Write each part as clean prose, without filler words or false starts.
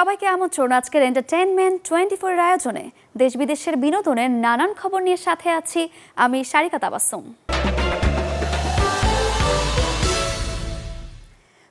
সবাইকে আমন্ত্রণ আজকের এন্টারটেইনমেন্ট 24 এর আয়োজনে দেশ বিদেশের বিনোদনের নানান খবর নিয়ে সাথে আছি আমি শারিকা তাবাসসুম।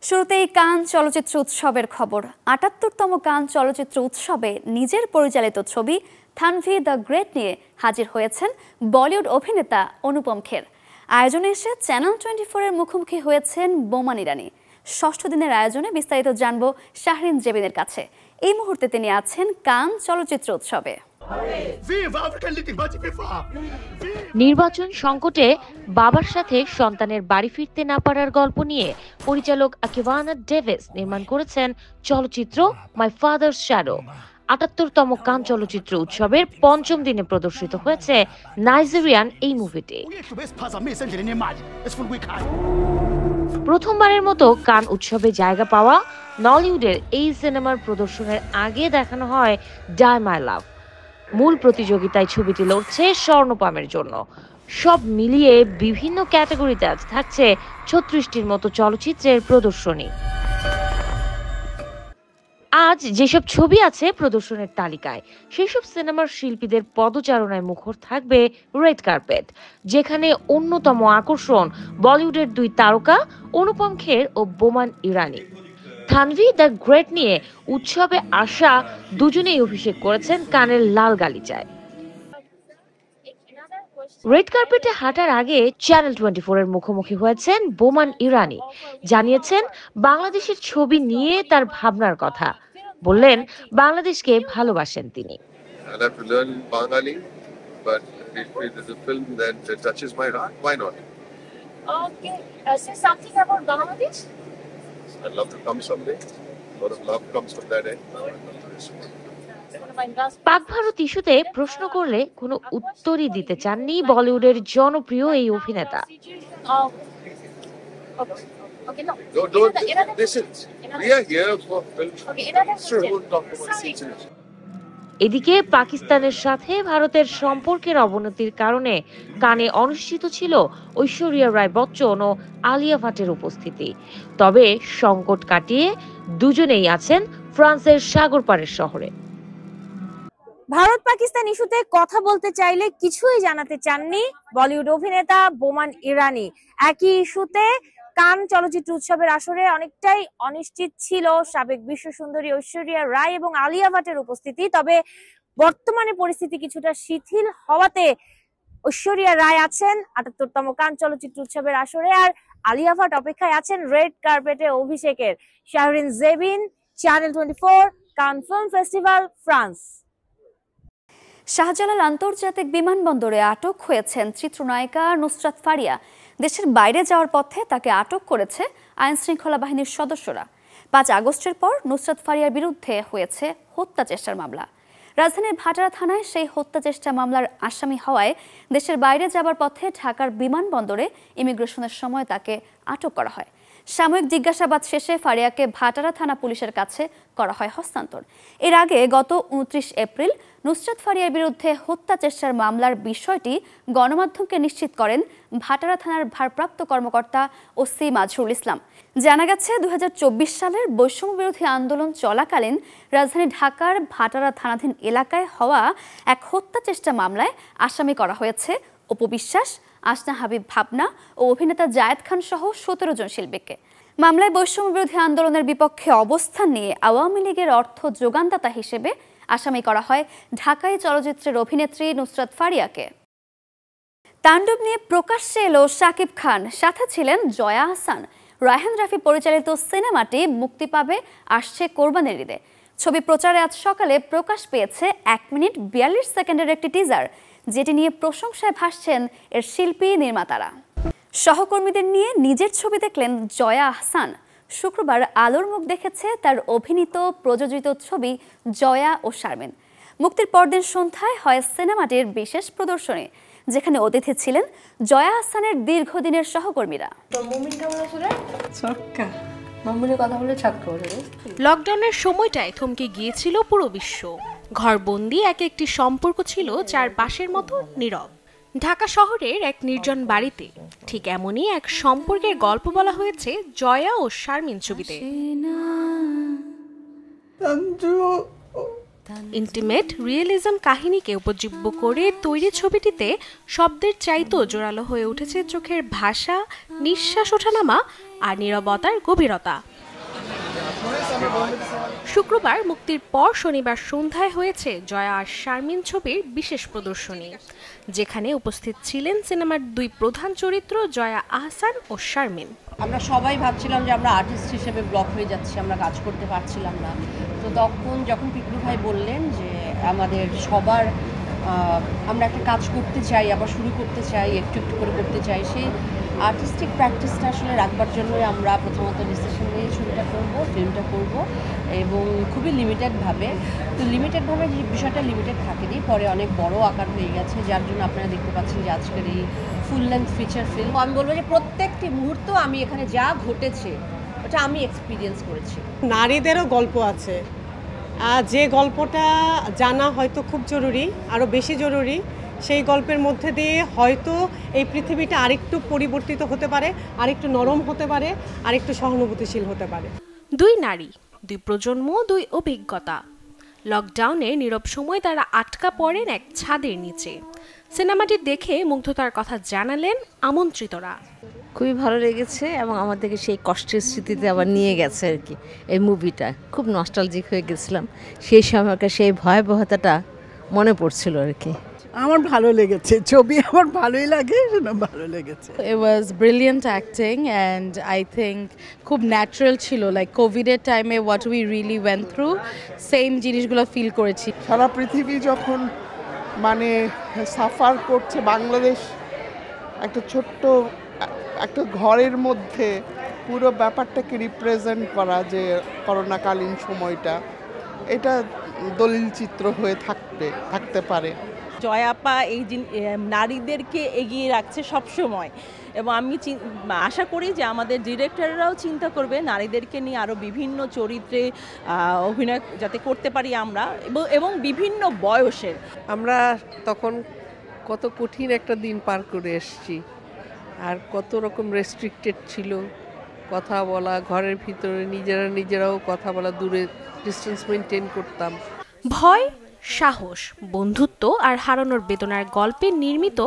শুরুতেই কান চলচ্চিত্র উৎসবের খবর। ৭৮তম কান চলচ্চিত্র উৎসবে নিজের পরিচালিত ছবি থানভি দ্য গ্রেট নিয়ে হাজির হয়েছেন বলিউড অভিনেতা অনুপম খের। আয়োজনে এসে চ্যানেল 24 এর মুখোমুখি হয়েছেন বোমান ইরানি। ষষ্ঠ দিনের আয়োজনে বিস্তারিত জানব শাহরিন জেবিনের কাছে। এই মুহূর্তে তিনি আছেন কান চলচ্চিত্র উৎসবে। নির্বাচন সংকটে বাবার সাথে সন্তানের বাড়ি ফিরতে না পারার গল্প নিয়ে পরিচালক আকিভানা ডেভিস নির্মাণ করেছেন চলচ্চিত্র মাই ফাদার্স শ্যাডো। ৭৮তম কান চলচ্চিত্র উৎসবের পঞ্চম দিনে প্রদর্শিত হয়েছে নাইজেরিয়ান এই মুভিটি। প্রথমবারের মতো কান উৎসবে জায়গা পাওয়া নলিউডের এই সিনেমার প্রদর্শনের আগে দেখানো হয় ডাই মাই লাভ। মূল প্রতিযোগিতায় ছবিটি লড়ছে স্বর্ণপামের জন্য। সব মিলিয়ে বিভিন্ন ক্যাটাগরিতে আজ থাকছে ৩৬টির মতো চলচ্চিত্রের প্রদর্শনী। আজ যেসব ছবি আছে প্রদর্শনের তালিকায়, সেসব সিনেমার শিল্পীদের পদচারণায় মুখর থাকবে রেড কার্পেট, যেখানে অন্যতম আকর্ষণ বলিউডের দুই তারকা অনুপম খের ও বোমান ইরানি। থানভি দ্য গ্রেট নিয়ে উৎসবে আসা দুজনেই অভিষেক করেছেন কানের লাল গালিচায়। রেড কার্পেটে হাঁটার আগে চ্যানেল 24 এর মুখোমুখি হয়েছেন বোমান ইরানি। জানিয়েছেন বাংলাদেশের ছবি নিয়ে তার ভাবনার কথা। বললেন বাংলাদেশকে ভালোবাসেন তিনি। পাক ভারত ইস্যুতে প্রশ্ন করলে কোনো উত্তরই দিতে চাননি বলিউডের জনপ্রিয় এই অভিনেতা। এদিকে পাকিস্তানের সাথে ভারতের সম্পর্কের অবনতির কারণে কানে অনুষ্ঠিত ছিল ঐশ্বরিয়া রায় বচ্চন ও আলিয়া ভাটের উপস্থিতি। তবে সংকট কাটিয়ে দুজনেই আছেন ফ্রান্সের সাগরপাড়ের শহরে। ভারত পাকিস্তান ইস্যুতে কথা বলতে চাইলে কিছুই জানাতে চাননি বলিউড অভিনেতা বোমান ইরানি। একই ইস্যুতে কান চলচ্চিত্র উৎসবের আসরে অনেকটাই অনিশ্চিত ছিল সাবেক বিশ্ব সুন্দরী ঐশ্বরিয়া রায় এবং আলিয়া ভাটের উপস্থিতি। তবে বর্তমানে পরিস্থিতি কিছুটা শিথিল হওয়াতে ঐশ্বরিয়া রায় আছেন ৭৮তম কান চলচ্চিত্র উৎসবের আসরে, আর আলিয়া ভাট অপেক্ষায় আছেন রেড কার্পেটে অভিষেকের। শাহরিন জেবিন, চ্যানেল 24, কান ফিল্ম ফেস্টিভ্যাল, ফ্রান্স। শাহজালাল আন্তর্জাতিক বিমানবন্দরে আটক হয়েছেন চিত্রনায়িকা নুসরাত ফারিয়া। দেশের বাইরে যাওয়ার পথে তাকে আটক করেছে আইন শৃঙ্খলা বাহিনীর সদস্যরা। ৫ আগস্টের পর নুসরাত ফারিয়ার বিরুদ্ধে হয়েছে হত্যা চেষ্টার মামলা। রাজধানীর ভাটারা থানায় সেই হত্যা চেষ্টা মামলার আসামি হওয়ায় দেশের বাইরে যাবার পথে ঢাকার বিমানবন্দরে ইমিগ্রেশনের সময় তাকে আটক করা হয়। সাময়িক জিজ্ঞাসাবাদ শেষে ফারিয়াকে ভাটারা থানা পুলিশের কাছে করা হয় হস্তান্তর। এর আগে গত ২৯ এপ্রিল নুসরাত ফারিয়ার বিরুদ্ধে হত্যা চেষ্টার মামলার বিষয়টি গণমাধ্যমকে নিশ্চিত করেন ভাটারা থানার ভারপ্রাপ্ত কর্মকর্তা ওসি মাজহুরুল ইসলাম। জানা গেছে ২০২৪ সালের বৈষম্য বিরোধী আন্দোলন চলাকালীন রাজধানী ঢাকার ভাটারা থানাধীন এলাকায় হওয়া এক হত্যা চেষ্টা মামলায় আসামি করা হয়েছে অপু বিশ্বাস, আসনা হাবিব ভাবনা ও অভিনেতা জায়েদ খান সহ ১৭ জন শিল্পীকে। মামলায় বৈষম্য বিরোধী আন্দোলনের বিপক্ষে অবস্থান নিয়ে আওয়ামী লীগের অর্থ যোগানদাতা হিসেবে আসামি করা হয় ঢাকাই চলচ্চিত্রের অভিনেত্রী নুসরাত ফারিয়াকে। তাণ্ডব নিয়ে প্রকাশ্যে এলো শাকিব খান, সাথে ছিলেন জয়া আহসান। রায়হান রাফি পরিচালিত সিনেমাটি মুক্তি পাবে আসছে কোরবানির ঈদে। ছবি প্রচারে আজ সকালে প্রকাশ পেয়েছে ১ মিনিট ৪২ সেকেন্ডের একটি টিজার, যেটি নিয়ে প্রশংসায় ভাসছেন এর শিল্পী নির্মাতারা। সহকর্মীদের নিয়ে নিজের ছবি দেখলেন জয়া আহসান। শুক্রবার আলোর মুখ দেখেছে তার অভিনীত প্রযোজিত ছবি জয়া ও শারমিন। মুক্তির পরদিন সন্ধ্যায় হয় সিনেমাটির বিশেষ প্রদর্শনী, যেখানে অতিথি ছিলেন জয়া আহসানের দীর্ঘদিনের সহকর্মীরা। লকডাউনের সময়টায় থমকে গিয়েছিল পুরো বিশ্ব। ঘরবন্দি একটি সম্পর্ক ছিল যার পাশের মতো নীরব। ঢাকা শহরের এক নির্জন বাড়িতে ঠিক এমনই এক সম্পর্কের গল্প বলা হয়েছে জয়া ও শারমিন ছবিতে। ইন্টিমেট রিয়েলিজম কাহিনীকে উপজীব্য করে তৈরি ছবিটিতে শব্দের চাইতেও জোরালো হয়ে উঠেছে চোখের ভাষা, নিঃশ্বাস ওঠানামা আর নীরবতার গভীরতা। শুক্রবার মুক্তির পর শনিবার সন্ধ্যায় হয়েছে জয়া আর শারমিন ছবির বিশেষ প্রদর্শনী, যেখানে উপস্থিত ছিলেন সিনেমার দুই প্রধান চরিত্র জয়া আহসান ও শারমিন। আমরা সবাই ভাবছিলাম যে আমরা আর্টিস্ট হিসেবে ব্লক হয়ে যাচ্ছি, আমরা কাজ করতে পারছিলাম না। তো যখন পিকলু ভাই বললেন যে আমাদের সবার আমরা একটা কাজ করতে চাই, আবার শুরু করতে চাই, একটু একটু করে করতে চাই, সেই আর্টিস্টিক প্র্যাকটিসটা আসলে রাখবার জন্যই আমরা প্রথমত ডিসিশন নিয়ে ছবিটা করব, ফিল্মটা করব, এবং খুবই লিমিটেডভাবে। তো লিমিটেডভাবে যে বিষয়টা লিমিটেড থাকেনি, পরে অনেক বড় আকার হয়ে গেছে, যার জন্য আপনারা দেখতে পাচ্ছেন যে আজকের এই ফুল লেন্থ ফিচার ফিল্ম। আমি বলবো যে প্রত্যেকটি মুহূর্ত আমি এখানে যা ঘটেছে ওটা আমি এক্সপিরিয়েন্স করেছি। নারীদেরও গল্প আছে, যে গল্পটা জানা হয়তো খুব জরুরি, আরও বেশি জরুরি। সেই গল্পের মধ্যে দিয়ে হয়তো এই পৃথিবীটা আরেকটু পরিবর্তিত হতে পারে, আরেকটু নরম হতে পারে, আরেকটু সহানুভূতিশীল হতে পারে। দুই নারী, দুই প্রজন্ম, দুই অভিজ্ঞতা। লকডাউনে নীরব সময় তারা আটকা পড়েন এক ছাদের নিচে। সিনেমাটি দেখে মুগ্ধতার কথা জানালেন আমন্ত্রিতরা। খুবই ভালো লেগেছে এবং আমাদেরকে সেই কষ্টের স্মৃতিতে আবার নিয়ে গেছে আর কি। এই মুভিটা খুব নস্টালজিক হয়ে গেছিলাম, সেই সময়কার সেই ভয়াবহতাটা মনে পড়ছিল আর কি। আমার ভালো লেগেছে, ছবি আমার ভালোই লাগে, ভালো লেগেছে। It was brilliant acting and I think খুব ন্যাচারাল ছিল, লাইক কোভিডের টাইমে what we really went through same জিনিসগুলো ফিল করেছি। সারা পৃথিবী যখন মানে সাফার করছে, বাংলাদেশ একটা ছোট্ট একটা ঘরের মধ্যে পুরো ব্যাপারটাকে রিপ্রেজেন্ট করা, যে করোনাকালীন সময়টা, এটা দলিল চিত্র হয়ে থাকতে পারে। জয়াপা এই নারীদেরকে এগিয়ে রাখছে সব সময়, এবং আমি আশা করি যে আমাদের ডিরেক্টররাও চিন্তা করবে নারীদেরকে নিয়ে আরও বিভিন্ন চরিত্রে অভিনয় যাতে করতে পারি আমরা, এবং বিভিন্ন বয়সের। আমরা তখন কত কঠিন একটা দিন পার করে এসেছি, আর কত রকম রেস্ট্রিক্টেড ছিল কথা বলা, ঘরের ভিতরে নিজেরাও কথা বলা, দূরে ডিস্টেন্স মেনটেন করতাম। ভয়, সাহস, বন্ধুত্ব আর হারানোর বেদনার গল্পে নির্মিত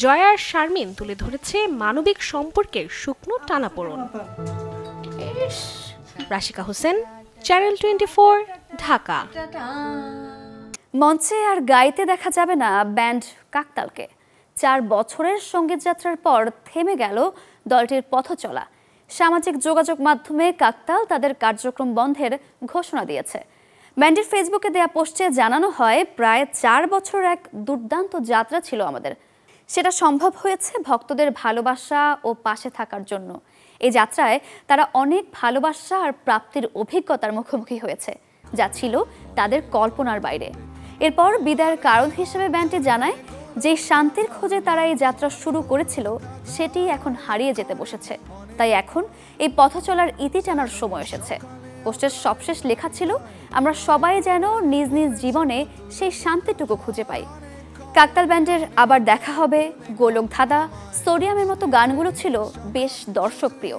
জয়া আর শারমিন তুলে ধরেছে মানবিক সম্পর্কের শুকনো টানাপোড়েন। রাশিকা হোসেন, চ্যানেল 24, ঢাকা। মঞ্চে আর গাইতে দেখা যাবে না ব্যান্ড কাকতালকে। 4 বছরের সঙ্গীত যাত্রার পর থেমে গেল দলটির পথচলা। সামাজিক যোগাযোগ মাধ্যমে কাকতাল তাদের কার্যক্রম বন্ধের ঘোষণা দিয়েছে। ব্যান্ডের ফেসবুকে দেয়া পোস্টে জানানো হয়, প্রায় 4 বছরের এক দুর্দান্ত যাত্রা ছিল আমাদের। সেটা সম্ভব হয়েছে ভক্তদের ভালোবাসা ও পাশে থাকার জন্য। এই যাত্রায় তারা অনেক ভালোবাসা আর প্রাপ্তির অভিজ্ঞতার মুখোমুখি হয়েছে, যা ছিল তাদের কল্পনার বাইরে। এরপর বিদায়ের কারণ হিসেবে ব্যান্ডটি জানায়, যে শান্তির খোঁজে তারা এই যাত্রা শুরু করেছিল সেটি এখন হারিয়ে যেতে বসেছে। তাই এখন এই পথ চলার ইতি টানার সময় এসেছে। পোস্টের সবশেষ লেখা ছিল, আমরা সবাই যেন নিজ নিজ জীবনে সেই শান্তিটুকু খুঁজে পাই। কাকতাল ব্যান্ডের আবার দেখা হবে, গোলক ধাঁধা, সোডিয়ামের মতো গানগুলো ছিল বেশ দর্শকপ্রিয়।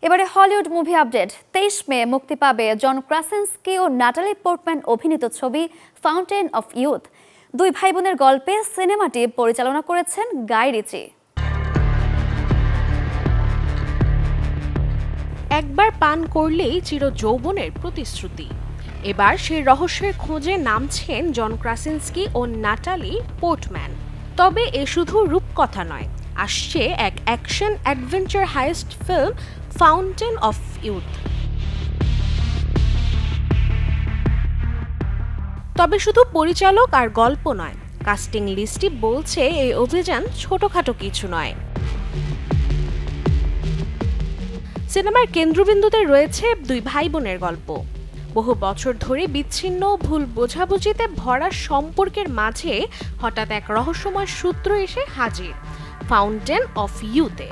এবারে হলিউড মুভি আপডেট। 23 মে মুক্তি পাবে জন ক্রাসেনস্কি ও নাটালি পোর্টম্যান অভিনীত ছবি ফাউন্টেন অফ ইউথ। 2 ভাই বোনের গল্পে সিনেমাটি পরিচালনা করেছেন গাই রিচি। একবার পান করলেই চির যৌবনের প্রতিশ্রুতি। এবার সেই রহস্যের খোঁজে নামছেন জন ক্রাসেনস্কি ও নাটালি পোর্টম্যান। তবে এ শুধু রূপকথা নয়, আসছে এক action adventure heist film fountain of youth. তবে শুধু পরিচালক আর গল্প নয়, কাস্টিং লিস্টই বলছে এই অভিযান ছোটখাটো কিছু নয়। সিনেমার কেন্দ্রবিন্দুতে রয়েছে 2 ভাই বোনের গল্প। বহু বছর ধরে বিচ্ছিন্ন, ভুল বোঝাবুঝিতে ভরা সম্পর্কের মাঝে হঠাৎ এক রহস্যময় সূত্র এসে হাজির ফাউন্টেন অফ ইউথে।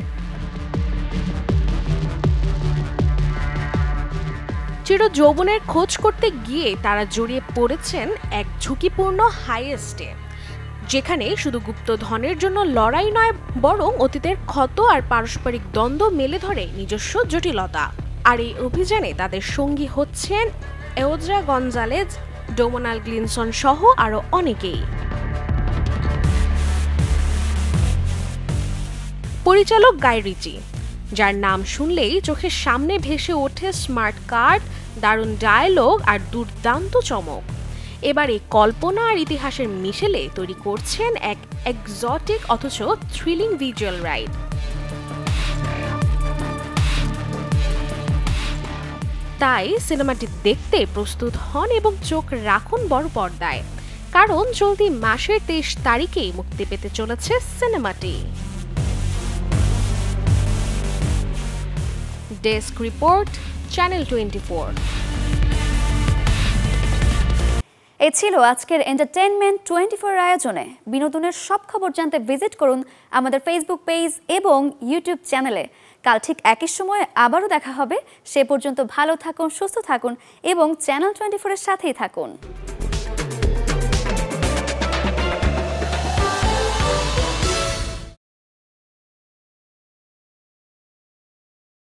চির যৌবনের খোঁজ করতে গিয়ে তারা জড়িয়ে পড়েছেন এক ঝুঁকিপূর্ণ হাইয়েস্টে, যেখানে শুধু গুপ্তধনের জন্য লড়াই নয়, বরং অতীতের ক্ষত আর পারস্পরিক দ্বন্দ্ব মেলে ধরে নিজস্ব জটিলতা। আর এই অভিযানে তাদের সঙ্গী হচ্ছেন এওদ্রা গঞ্জালেজ, ডোমোনাল গ্লিনসন সহ আরও অনেকেই। পরিচালক গাই রিচি, যার নাম শুনলেই চোখের সামনে ভেসে ওঠে স্মার্ট কার্ড, দারুণ ডায়লগ আর দুর্দান্ত চমক। এবার এই কল্পনা আর ইতিহাসের মিশেলে তৈরি করছেন এক এক্সোটিক অথচ থ্রিলিং ভিজুয়াল রাইড। তাই সিনেমাটি দেখতে প্রস্তুত হন এবং চোখ রাখুন বড় পর্দায়, কারণ চলতি মাসের 23 তারিখেই মুক্তি পেতে চলেছে সিনেমাটি। Desk report, channel 24। এ ছিল আজকের এন্টারটেইনমেন্ট 24 আয়োজনে। বিনোদনের সব খবর জানতে ভিজিট করুন আমাদের ফেসবুক পেজ এবং ইউটিউব চ্যানেলে। কাল ঠিক একই সময়ে আবারও দেখা হবে। সে পর্যন্ত ভালো থাকুন, সুস্থ থাকুন এবং চ্যানেল 24 এর সাথেই থাকুন।